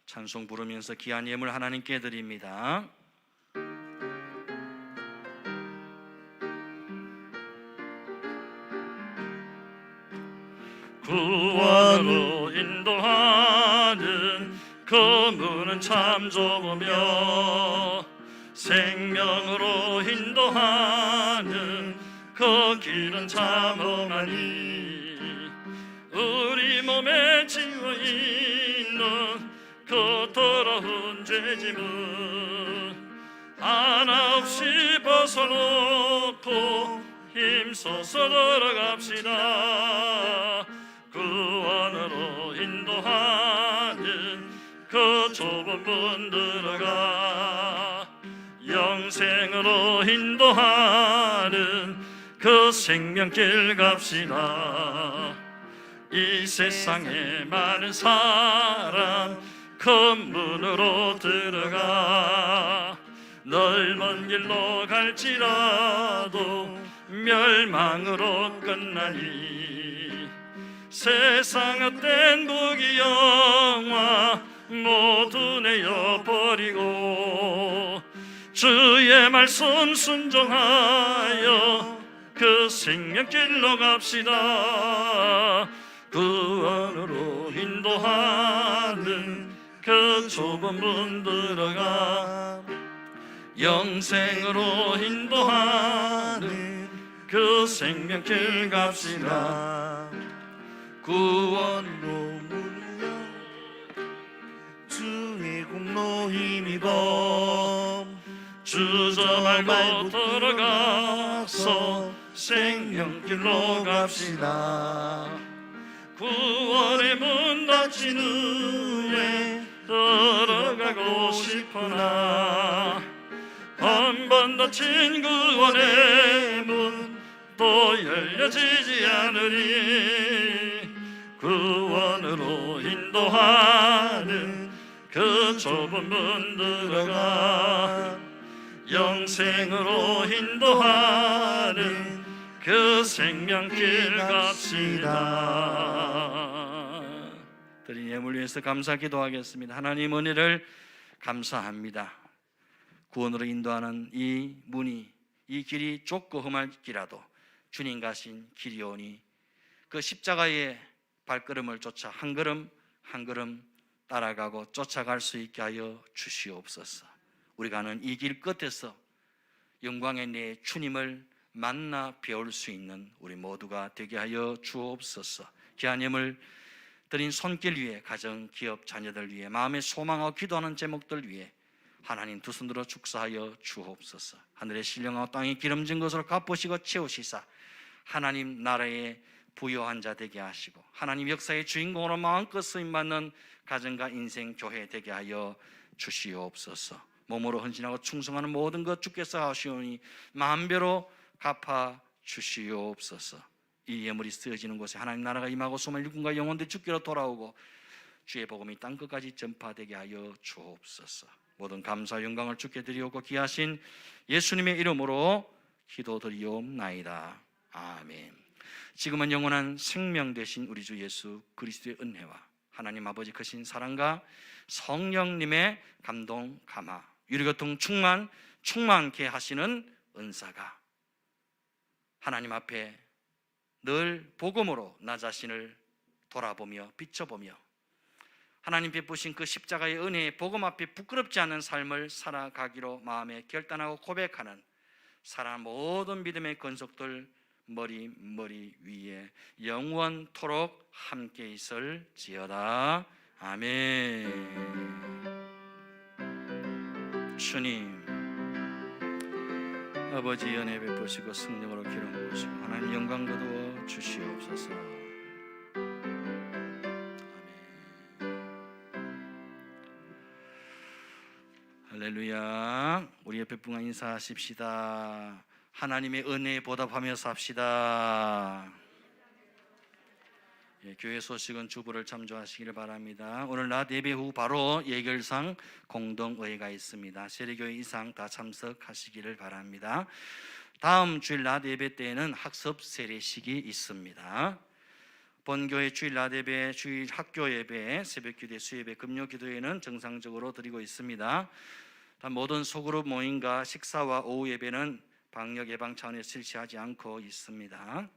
찬송 부르면서 귀한 예물 하나님께 드립니다. 구원으로 인도하는 그 문은 참 좁으며 생명으로 인도하는 그 길은 참 험하니 우리 몸에 지워 있는 그 더러운 죄짐은 하나 없이 벗어놓고 힘써서 걸어갑시다. 구원으로 인도하 분 들어가 영생으로 인도하는 그 생명길 갑시다. 이 세상에 많은 사람 그 문으로 들어가 넓은 길로 갈지라도 멸망으로 끝나니 세상 헛된 부귀영화 모두 내어버리고 주의 말씀 순종하여 그 생명길로 갑시다. 구원으로 인도하는 그 좁은 문 들어가 영생으로 인도하는 그 생명길 갑시다. 구원으로 문명 주의 공로 힘입어 주저 말고 들어가서 생명길로 갑시다. 구원의 문 닫힌 후에 들어가고 싶으나 한 번 닫힌 구원의 문 또 열려지지 않으리. 구원으로 인도하는 그 좁은 문 들어가 영생으로 인도하는 그 생명길 갑시다. 드린 예물 위해서 감사 기도하겠습니다. 하나님 은혜를 감사합니다. 구원으로 인도하는 이 문이 이 길이 좁고 험할지라도 주님 가신 길이오니 그 십자가의 발걸음을 쫓아 한 걸음 한 걸음 따라가고 쫓아갈 수 있게 하여 주시옵소서. 우리가 가는 이 길 끝에서 영광의 내 주님을 만나 배울 수 있는 우리 모두가 되게 하여 주옵소서. 귀한 예물 드린 손길 위에 가정, 기업, 자녀들 위해 마음에 소망하고 기도하는 제목들 위해 하나님 두 손으로 축사하여 주옵소서. 하늘의 신령하고 땅의 기름진 것으로 갚으시고 채우시사 하나님 나라의 부요한 자 되게 하시고 하나님 역사의 주인공으로 마음껏 쓰임받는 가정과 인생 교회 되게 하여 주시옵소서. 몸으로 헌신하고 충성하는 모든 것 주께서 하시오니 만배로 갚아 주시옵소서. 이 예물이 쓰여지는 곳에 하나님 나라가 임하고 소망 일꾼과 영혼들이 주께로 돌아오고 주의 복음이 땅끝까지 전파되게 하여 주옵소서. 모든 감사 영광을 주께 드리옵고 귀하신 예수님의 이름으로 기도드리옵나이다. 아멘. 지금은 영원한 생명 되신 우리 주 예수 그리스도의 은혜와 하나님 아버지 크신 사랑과 성령님의 감동 감화 유리교통 충만케 하시는 은사가 하나님 앞에 늘 복음으로 나 자신을 돌아보며 비춰보며 하나님 베푸신 그 십자가의 은혜의 복음 앞에 부끄럽지 않은 삶을 살아가기로 마음에 결단하고 고백하는 사랑 모든 믿음의 건속들 머리 위에 영원토록 함께 있을지어다. 아멘. 주님 아버지 은혜 베푸시고 성령으로 기름 부으시고 하나님 영광 거두어 주시옵소서. 할렐루야. 우리 옆에 분과 인사하십시다. 하나님의 은혜에 보답하며 삽시다. 교회 소식은 주부를 참조하시기를 바랍니다. 오늘 낮 예배 후 바로 예결상 공동의회가 있습니다. 세례교회 이상 다 참석하시기를 바랍니다. 다음 주일 낮 예배 때에는 학습 세례식이 있습니다. 본교회 주일 낮 예배, 주일 학교 예배, 새벽 기도회, 수예배, 금요 기도회는 정상적으로 드리고 있습니다. 모든 소그룹 모임과 식사와 오후 예배는 방역 예방 차원에서 실시하지 않고 있습니다.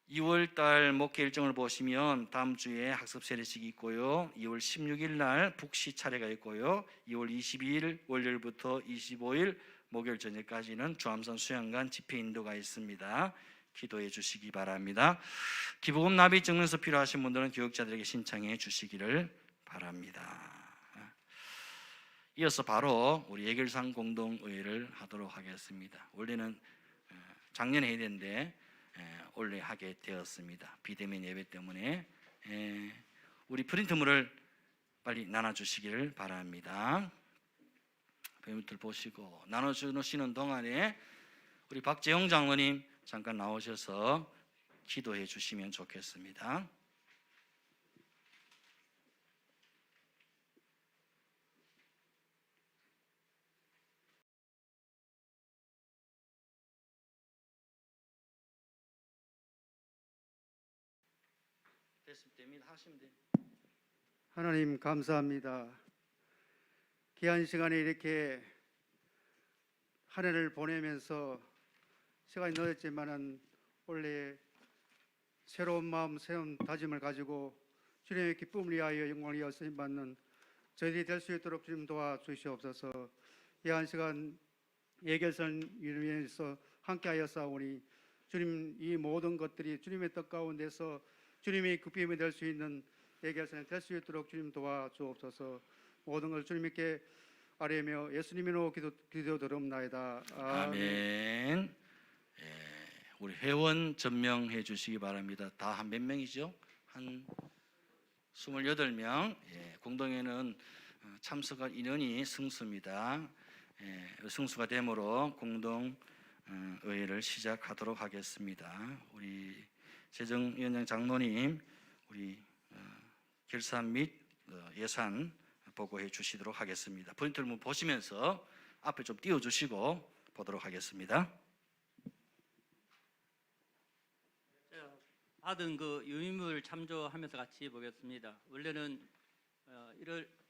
2월달 목회 일정을 보시면 다음 주에 학습 세례식이 있고요. 2월 16일 날 북시 차례가 있고요. 2월 22일 월요일부터 25일 목요일 저녁까지는 주암산 수양관 집회 인도가 있습니다. 기도해 주시기 바랍니다. 기부금 납입 증명서 필요하신 분들은 교육자들에게 신청해 주시기를 바랍니다. 이어서 바로 우리 예결상 공동의회를 하도록 하겠습니다. 원래는 작년에 해야 되는데 올해 하게 되었습니다. 비대면 예배 때문에 우리 프린트물을 빨리 나눠주시기를 바랍니다. 배우들 보시고 나눠주시는 동안에 우리 박재용 장로님 잠깐 나오셔서 기도해 주시면 좋겠습니다. 됐습니다. 하시면 돼요. 하나님 감사합니다. 귀한 시간에 이렇게 한 해를 보내면서 시간이 늦었지만은 원래 새로운 마음, 새로운 다짐을 가지고 주님의 기쁨을 위하여 영광을 위하여 쓰임 받는 저희들이 될 수 있도록 주님 도와주시옵소서. 귀한 시간 예결선 위해서 함께하여 싸우니 주님 이 모든 것들이 주님의 뜻 가운데서 주님의 기쁨이 될 수 있는 예결선이 될 수 있도록 주님 도와주옵소서. 모든 걸 주님께 아뢰며 예수님으로 기도드립나이다. 아멘. 우리 회원 전명해 주시기 바랍니다. 다 한 몇 명이죠? 한 28명. 공동회는 참석할 인원이 승수입니다. 승수가 되므로 공동 의회를 시작하도록 하겠습니다. 우리 재정위원장 장로님, 우리 결산 및 예산 보고해 주시도록 하겠습니다. 포인트를 보시면서 앞에 좀 띄워주시고 보도록 하겠습니다. 받은 그 유인물 참조하면서 같이 보겠습니다. 원래는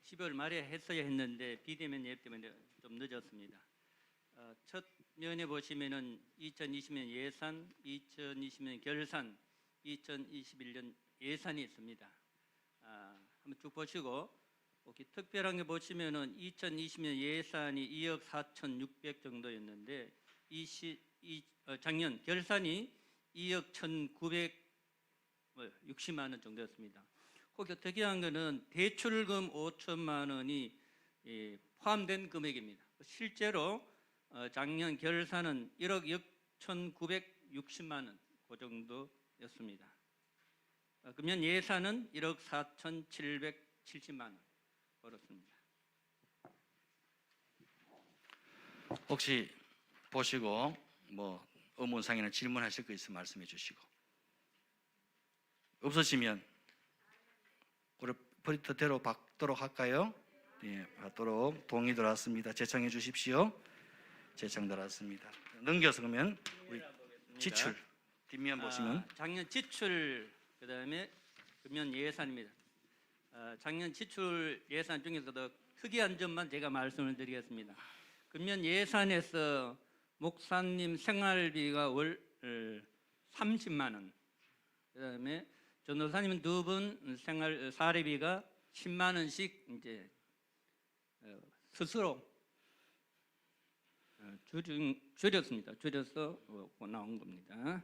12월 말에 했어야 했는데 비대면 예배 때문에 좀 늦었습니다. 첫 면에 보시면은 2020년 예산, 2020년 결산, 2021년 예산이 있습니다. 한번 쭉 보시고 특별한 게 보시면은 2020년 예산이 2억 4,600 정도였는데 작년 결산이 2억 1,960만 원 정도였습니다. 거기 특이한 거는 대출금 5천만 원이 포함된 금액입니다. 실제로 작년 결산은 1억 6,960만 원 그 정도였습니다. 금년 예산은 1억 4,770만 원 그렇습니다. 혹시 보시고 뭐 의문상이나 질문하실 거 있으면 말씀해 주시고, 없으시면 우리 프린터대로 받도록 할까요? 예, 받도록 동의 들어왔습니다. 제청해 주십시오. 제청 들어왔습니다. 넘겨서 그러면 우리 지출 뒷면 보시면 작년 지출 그다음에 금년 예산입니다. 작년 지출 예산 중에서도 특이한 점만 제가 말씀을 드리겠습니다. 금년 예산에서 목사님 생활비가 월 30만 원, 그다음에 전도사님 두 분 사례비가 10만 원씩 이제 스스로 줄였습니다. 줄여서 나온 겁니다.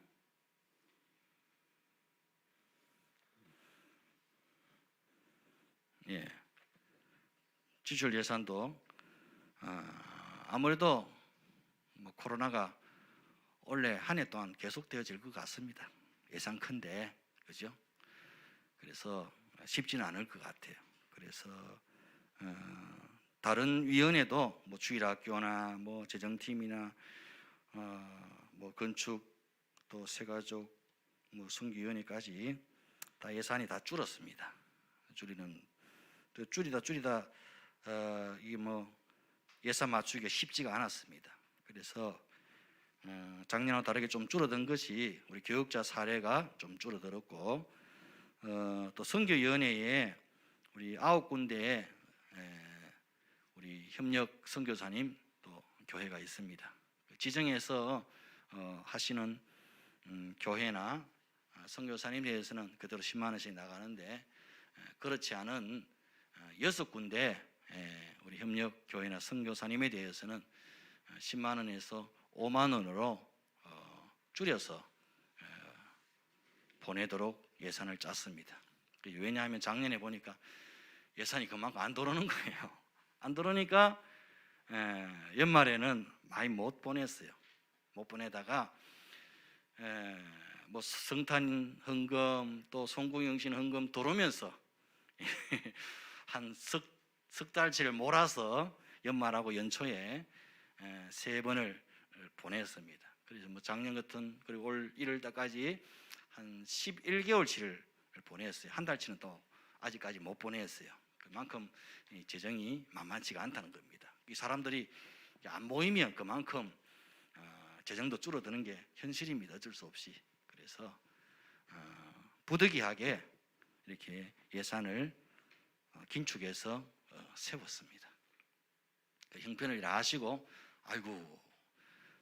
예, 지출 예산도 아무래도 뭐 코로나가 올해 한 해 동안 계속되어질 것 같습니다. 예상컨대, 그죠? 그래서 쉽지는 않을 것 같아요. 그래서 다른 위원회도 뭐 주일학교나 뭐 재정팀이나 뭐 건축 또 새가족 뭐 선교위원회까지 다 예산이 다 줄었습니다. 줄이다 이게 뭐 예산 맞추기가 쉽지가 않았습니다. 그래서 작년과 다르게 좀 줄어든 것이 우리 교육자 사례가 좀 줄어들었고, 또 선교위원회에 우리 9군데 우리 협력 선교사님 또 교회가 있습니다. 지정해서 하시는 교회나 선교사님에 대해서는 그대로 10만 원씩 나가는데, 그렇지 않은 6군데 우리 협력 교회나 선교사님에 대해서는 10만 원에서 5만 원으로 줄여서 보내도록 예산을 짰습니다. 왜냐하면 작년에 보니까 예산이 그만큼 안 들어오는 거예요. 안 들어오니까 연말에는 많이 못 보냈어요. 못 보내다가 뭐 성탄 헌금 또 송구영신 헌금 들어오면서 한 석 달치를 몰아서 연말하고 연초에 3번을 보냈습니다. 그래서 뭐 작년 같은 그리고 올 1월 달까지 한 11개월치를 보냈어요. 한 달치는 또 아직까지 못 보냈어요. 그만큼 이 재정이 만만치가 않다는 겁니다. 이 사람들이 안 모이면 그만큼 재정도 줄어드는 게 현실입니다. 어쩔 수 없이. 그래서 부득이하게 이렇게 예산을 긴축해서 세웠습니다. 그 형편을 아시고 아이고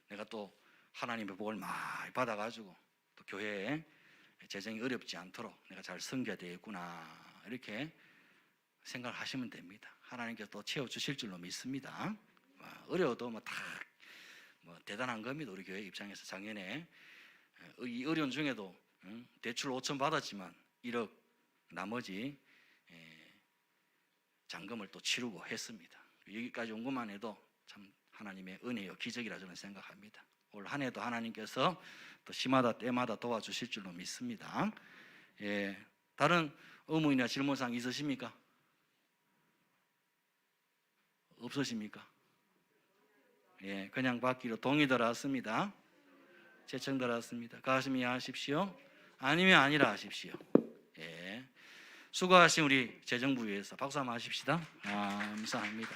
내가 또 하나님의 복을 많이 받아가지고 또 교회에 재정이 어렵지 않도록 내가 잘 섬겨야 되겠구나 이렇게 생각하시면 됩니다. 하나님께서 또 채워주실 줄로 믿습니다. 어려워도 뭐 다 대단한 겁니다. 우리 교회 입장에서 작년에 이 어려운 중에도 대출 5천 받았지만 1억 나머지 잔금을 또 치르고 했습니다. 여기까지 온 것만 해도 참 하나님의 은혜요 기적이라 저는 생각합니다. 올 한 해도 하나님께서 또 시마다 때마다 도와주실 줄로 믿습니다. 다른 의문이나 질문사항 있으십니까? 없으십니까? 그냥 받기로 동의 들어왔습니다. 제청 들어왔습니다. 가슴이 하십시오. 아니면 아니라 하십시오. 수고하신 우리 재정부위에서 박수 한번 하십시다. 감사합니다.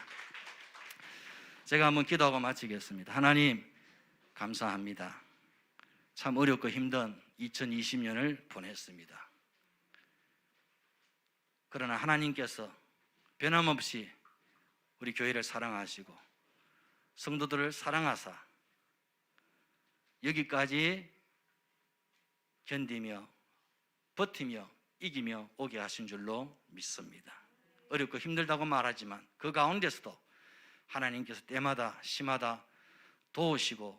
제가 한번 기도하고 마치겠습니다. 하나님 감사합니다. 참 어렵고 힘든 2020년을 보냈습니다. 그러나 하나님께서 변함없이 우리 교회를 사랑하시고 성도들을 사랑하사 여기까지 견디며 버티며 이기며 오게 하신 줄로 믿습니다. 어렵고 힘들다고 말하지만 그 가운데서도 하나님께서 때마다 시마다 도우시고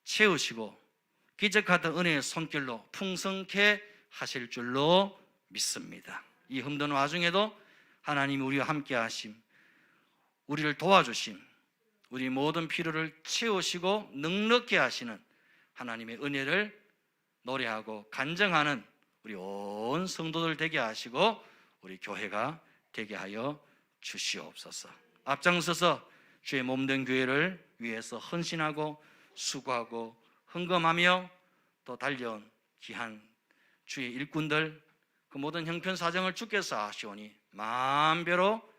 채우시고 기적하던 은혜의 손길로 풍성케 하실 줄로 믿습니다. 이 힘든 와중에도 하나님이 우리와 함께 하심, 우리를 도와주심, 우리 모든 필요를 채우시고 넉넉히 하시는 하나님의 은혜를 노래하고 간증하는 우리 온 성도들 되게 하시고 우리 교회가 되게 하여 주시옵소서. 앞장서서 주의 몸된 교회를 위해서 헌신하고 수고하고 헌금하며 또 달려온 귀한 주의 일꾼들 그 모든 형편사정을 주께서 아시오니 만배로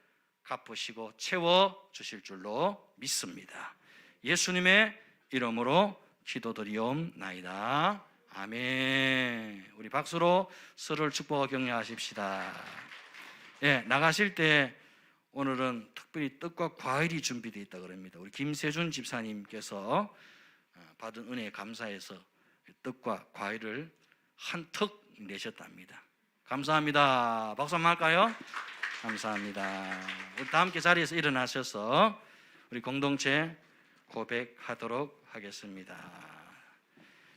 갚으시고 채워주실 줄로 믿습니다. 예수님의 이름으로 기도드리옵나이다. 아멘. 우리 박수로 서로를 축복하고 격려하십시다. 나가실 때 오늘은 특별히 떡과 과일이 준비되어 있다 그럽니다. 우리 김세준 집사님께서 받은 은혜에 감사해서 떡과 과일을 한 턱 내셨답니다. 감사합니다. 박수 한번 할까요? 감사합니다. 우리 다 함께 자리에서 일어나셔서 우리 공동체 고백하도록 하겠습니다.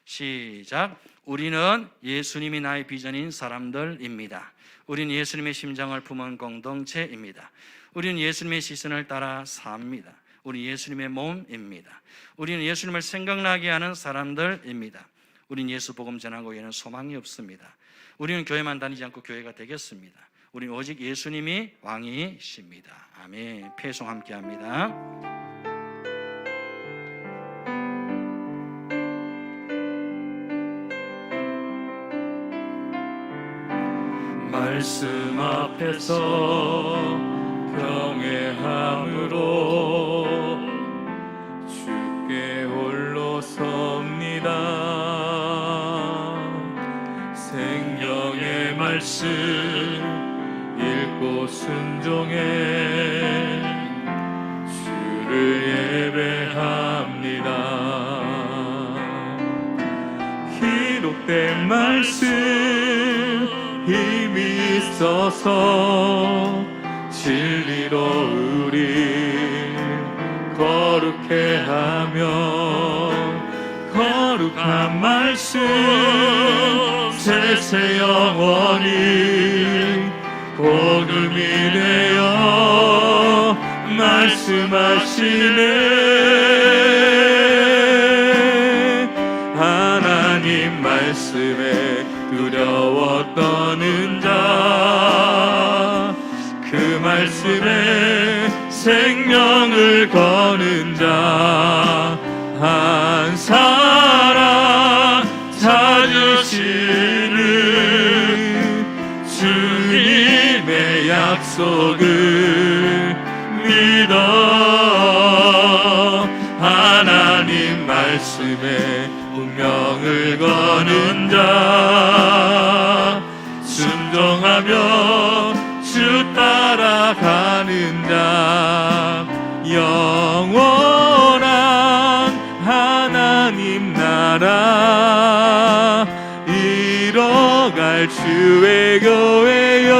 시작. 우리는 예수님이 나의 비전인 사람들입니다. 우리는 예수님의 심장을 품은 공동체입니다. 우리는 예수님의 시선을 따라 삽니다. 우리 예수님의 몸입니다. 우리는 예수님을 생각나게 하는 사람들입니다. 우리는 예수 복음 전하고 외에는 소망이 없습니다. 우리는 교회만 다니지 않고 교회가 되겠습니다. 우리는 오직 예수님이 왕이십니다. 아멘. 패송 함께합니다. 말씀 앞에서 경외함으로 주께 홀로 섭니다. 생명의 말씀 읽고 순종해 주를 예배합니다. 기록된 말씀 힘이 있어서 진리로 우리 거룩해 하며 거룩한 말씀 세세 영원히 복음이 되어 말씀하시네. 하나님 말씀에 두려워 떠는 자 그 말씀에 생명을 거는 자 한 사람 찾으시는 주님의 약속을 믿어 하나님 말씀에 운명을 거는 자 순종하며 주 따라가는 자 영원한 하나님 나라 이뤄갈 주의 교회여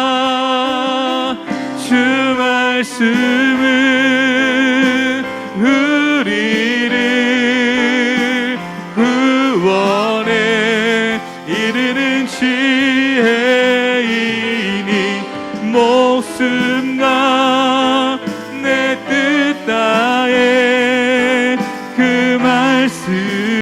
일어나라 주 말씀은 우리를 구원에 이르는 지혜이니 목숨과